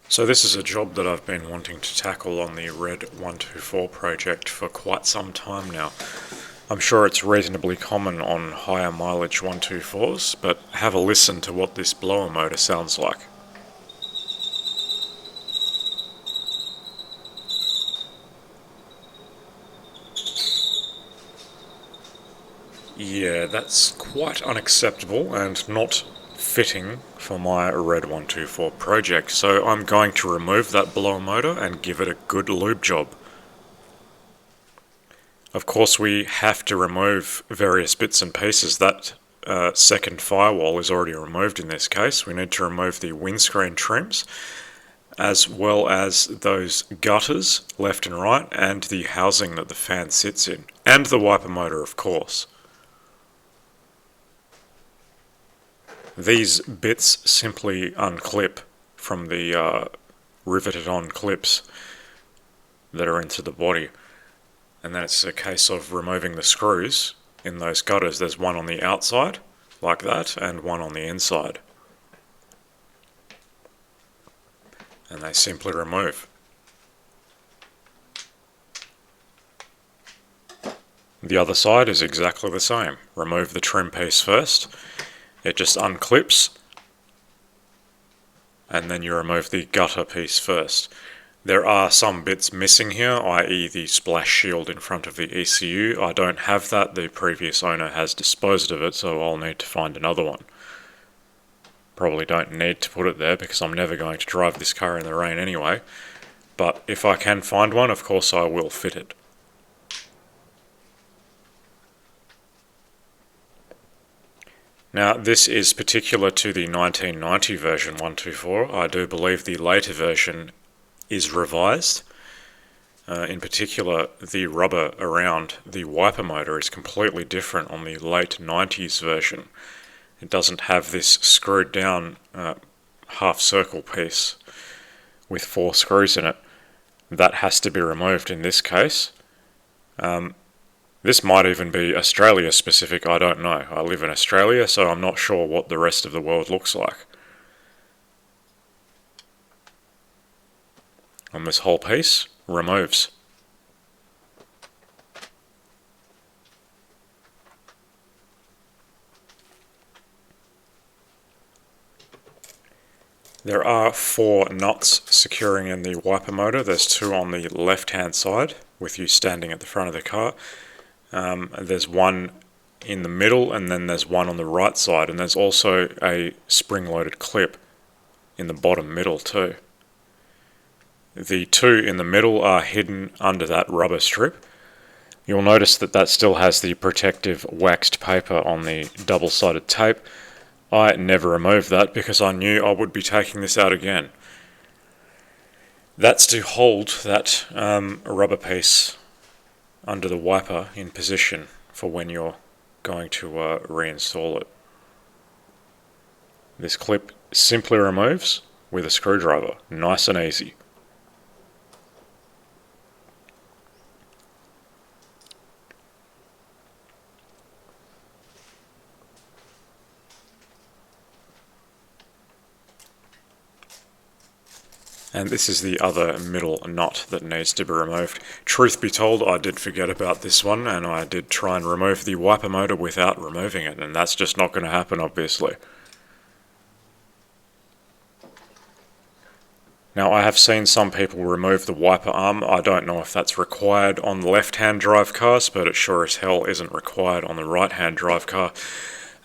So this is a job that I've been wanting to tackle on the Red 124 project for quite some time now. I'm sure it's reasonably common on higher mileage 124s, but have a listen to what this blower motor sounds like. Yeah, that's quite unacceptable and not fitting for my Red 124 project, so I'm going to remove that blower motor and give it a good lube job. Of course, we have to remove various bits and pieces. That second firewall is already removed in this case. We need to remove the windscreen trims, as well as those gutters left and right, and the housing that the fan sits in, and the wiper motor, of course. These bits simply unclip from the riveted on clips that are into the body. And then it's a case of removing the screws in those gutters. There's one on the outside, like that, and one on the inside. And they simply remove. The other side is exactly the same. Remove the trim piece first. It just unclips, and then you remove the gutter piece first. There are some bits missing here, i.e. the splash shield in front of the ECU. I don't have that. The previous owner has disposed of it, so I'll need to find another one. Probably don't need to put it there because I'm never going to drive this car in the rain anyway. But if I can find one, of course I will fit it. Now, this is particular to the 1990 version 124. I do believe the later version is revised. In particular, the rubber around the wiper motor is completely different on the late 90s version. It doesn't have this screwed down half circle piece with 4 screws in it. That has to be removed in this case. This might even be Australia specific, I don't know. I live in Australia, so I'm not sure what the rest of the world looks like. On this whole piece, removes. There are 4 nuts securing in the wiper motor. There's 2 on the left hand side with you standing at the front of the car. There's 1 in the middle, and then there's 1 on the right side, and there's also a spring-loaded clip in the bottom middle too. The 2 in the middle are hidden under that rubber strip. You'll notice that that still has the protective waxed paper on the double-sided tape. I never removed that because I knew I would be taking this out again. That's to hold that rubber piece under the wiper in position for when you're going to reinstall it. This clip simply removes with a screwdriver, nice and easy. And this is the other middle nut that needs to be removed. Truth be told, I did forget about this one, and I did try and remove the wiper motor without removing it, and that's just not going to happen, obviously. Now, I have seen some people remove the wiper arm. I don't know if that's required on left-hand drive cars, but it sure as hell isn't required on the right-hand drive car.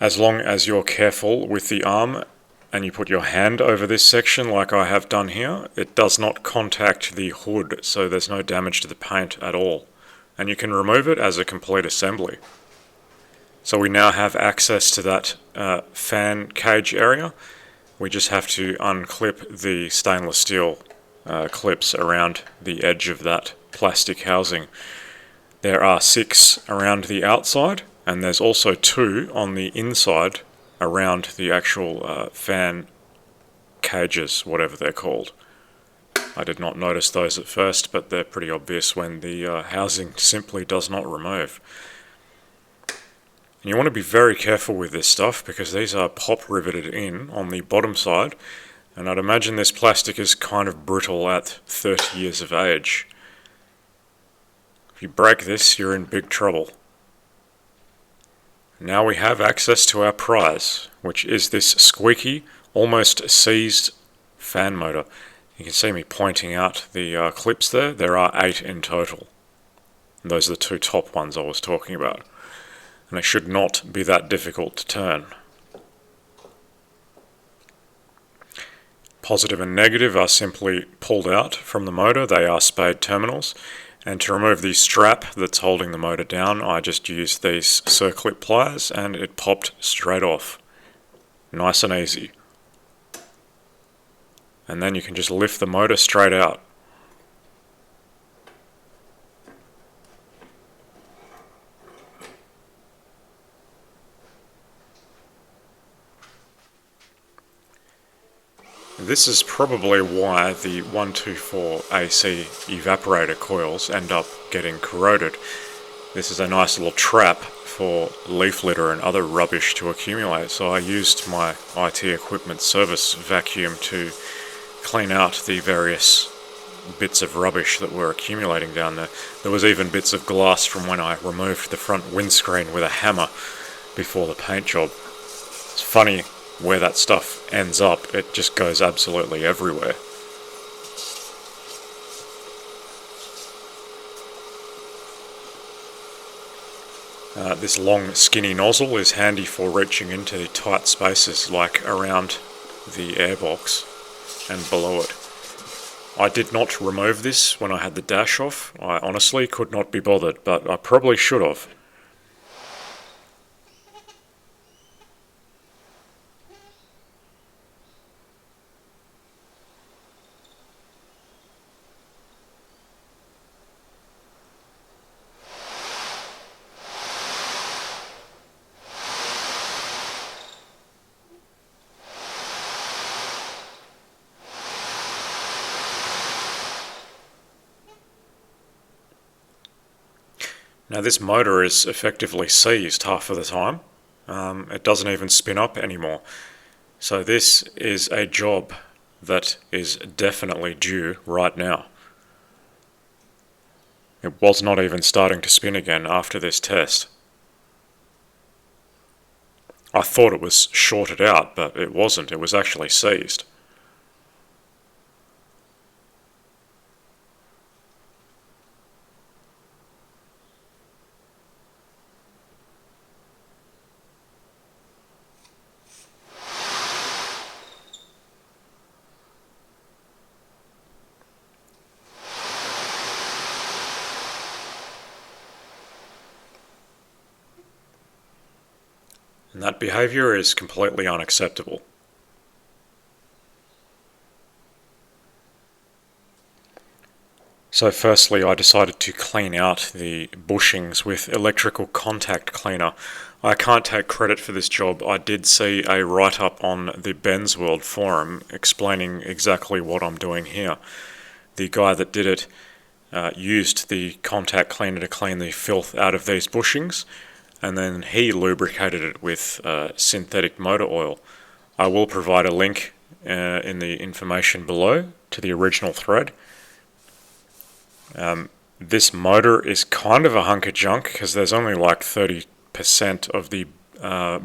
As long as you're careful with the arm and you put your hand over this section like I have done here, it does not contact the hood, so there's no damage to the paint at all. And you can remove it as a complete assembly. So we now have access to that fan cage area. We just have to unclip the stainless steel clips around the edge of that plastic housing. There are 6 around the outside, and there's also 2 on the inside around the actual fan cages, whatever they're called. I did not notice those at first, but they're pretty obvious when the housing simply does not remove. And you want to be very careful with this stuff because these are pop riveted in on the bottom side. And I'd imagine this plastic is kind of brittle at 30 years of age. If you break this, you're in big trouble. Now we have access to our prize, which is this squeaky, almost seized fan motor. You can see me pointing out the clips there. There are 8 in total. And those are the 2 top ones I was talking about. And it should not be that difficult to turn. Positive and negative are simply pulled out from the motor. They are spade terminals. And to remove the strap that's holding the motor down, I just used these circlip pliers and it popped straight off. Nice and easy. And then you can just lift the motor straight out. This is probably why the 124 AC evaporator coils end up getting corroded. This is a nice little trap for leaf litter and other rubbish to accumulate, so I used my IT equipment service vacuum to clean out the various bits of rubbish that were accumulating down there. There was even bits of glass from when I removed the front windscreen with a hammer before the paint job. It's funny where that stuff ends up. It just goes absolutely everywhere. This long skinny nozzle is handy for reaching into tight spaces like around the airbox and below it. I did not remove this when I had the dash off. I honestly could not be bothered, but I probably should have. Now this motor is effectively seized half of the time. It doesn't even spin up anymore. So this is a job that is definitely due right now. It was not even starting to spin again after this test. I thought it was shorted out, but it wasn't. It was actually seized. And that behaviour is completely unacceptable. So firstly, I decided to clean out the bushings with electrical contact cleaner. I can't take credit for this job. I did see a write-up on the Ben's World forum explaining exactly what I'm doing here. The guy that did it used the contact cleaner to clean the filth out of these bushings, and then he lubricated it with synthetic motor oil. I will provide a link in the information below to the original thread. This motor is kind of a hunk of junk because there's only like 30% of the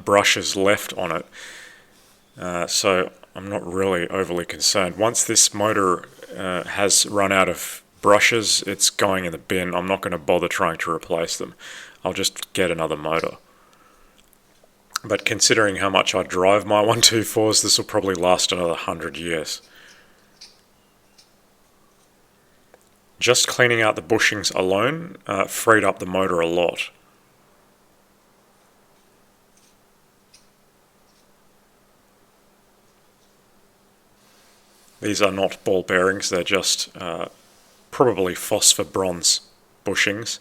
brushes left on it. So I'm not really overly concerned. Once this motor has run out of brushes, it's going in the bin. I'm not going to bother trying to replace them. I'll just get another motor. But considering how much I drive my 124s, this will probably last another 100 years. Just cleaning out the bushings alone freed up the motor a lot. These are not ball bearings, they're just probably phosphor bronze bushings.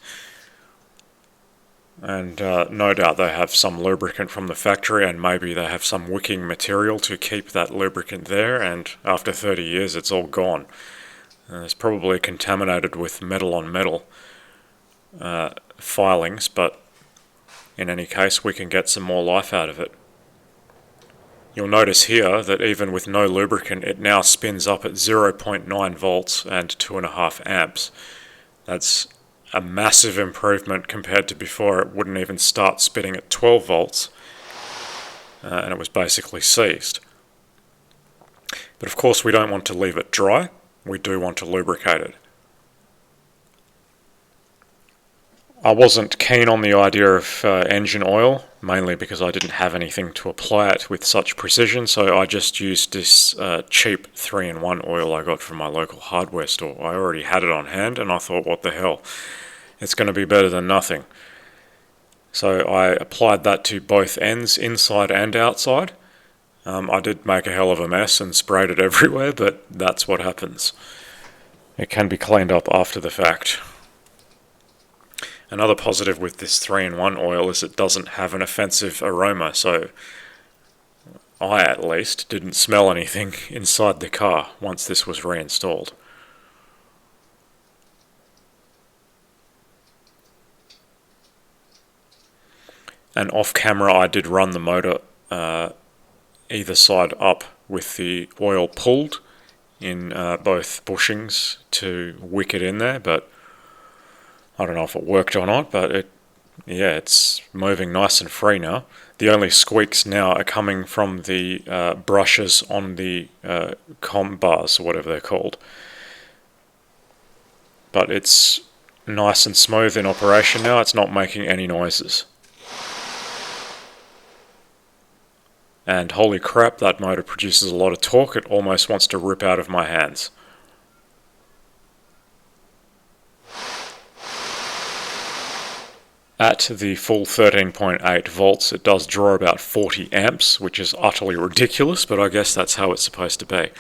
And no doubt they have some lubricant from the factory, and maybe they have some wicking material to keep that lubricant there, and after 30 years it's all gone. It's probably contaminated with metal on metal filings, but in any case we can get some more life out of it. you'll notice here that even with no lubricant, it now spins up at 0.9 volts and 2.5 amps. That's a massive improvement compared to before. It wouldn't even start spinning at 12 volts, and it was basically seized. But of course we don't want to leave it dry, we do want to lubricate it. I wasn't keen on the idea of engine oil, mainly because I didn't have anything to apply it with such precision, so I just used this cheap 3-in-1 oil I got from my local hardware store. I already had it on hand and I thought, what the hell, it's going to be better than nothing. So I applied that to both ends, inside and outside. I did make a hell of a mess and sprayed it everywhere, but that's what happens. It can be cleaned up after the fact. Another positive with this 3-in-1 oil is it doesn't have an offensive aroma, so I at least didn't smell anything inside the car once this was reinstalled. And off camera I did run the motor either side up with the oil pulled in both bushings to wick it in there, but I don't know if it worked or not, but it's moving nice and free now. The only squeaks now are coming from the brushes on the comm bars, or whatever they're called. But it's nice and smooth in operation now, it's not making any noises. And holy crap, that motor produces a lot of torque, it almost wants to rip out of my hands. At the full 13.8 volts, it does draw about 40 amps, which is utterly ridiculous, but I guess that's how it's supposed to be.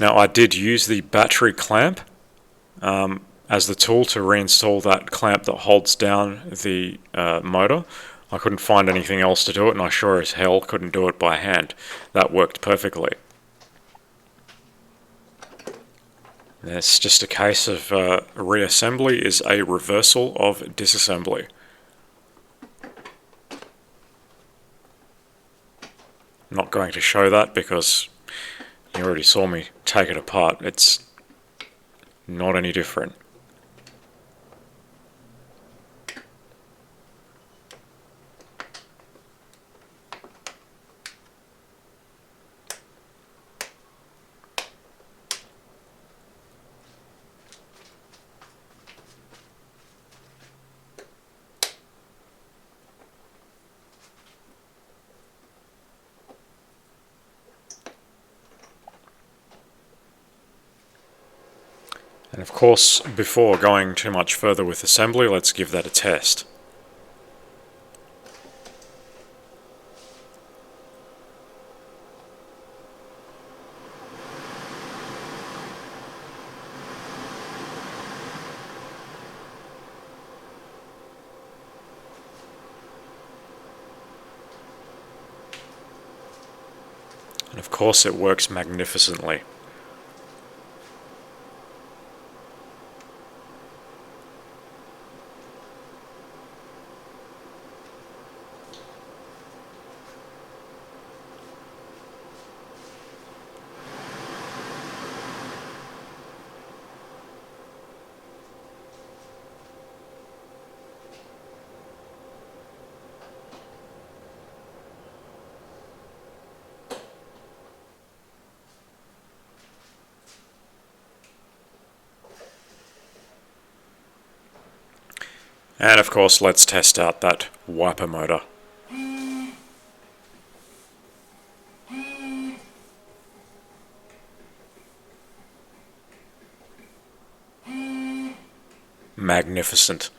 Now, I did use the battery clamp as the tool to reinstall that clamp that holds down the motor. I couldn't find anything else to do it, and I sure as hell couldn't do it by hand. That worked perfectly. It's just a case of reassembly is a reversal of disassembly. I'm not going to show that because you already saw me take it apart. It's not any different. And of course, before going too much further with assembly, let's give that a test. And of course it works magnificently. And of course, let's test out that wiper motor. Magnificent.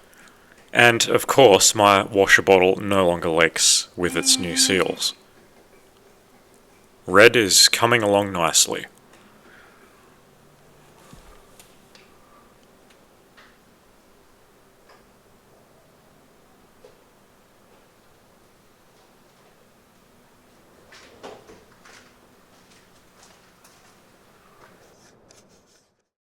And of course, my washer bottle no longer leaks with its new seals. Red is coming along nicely.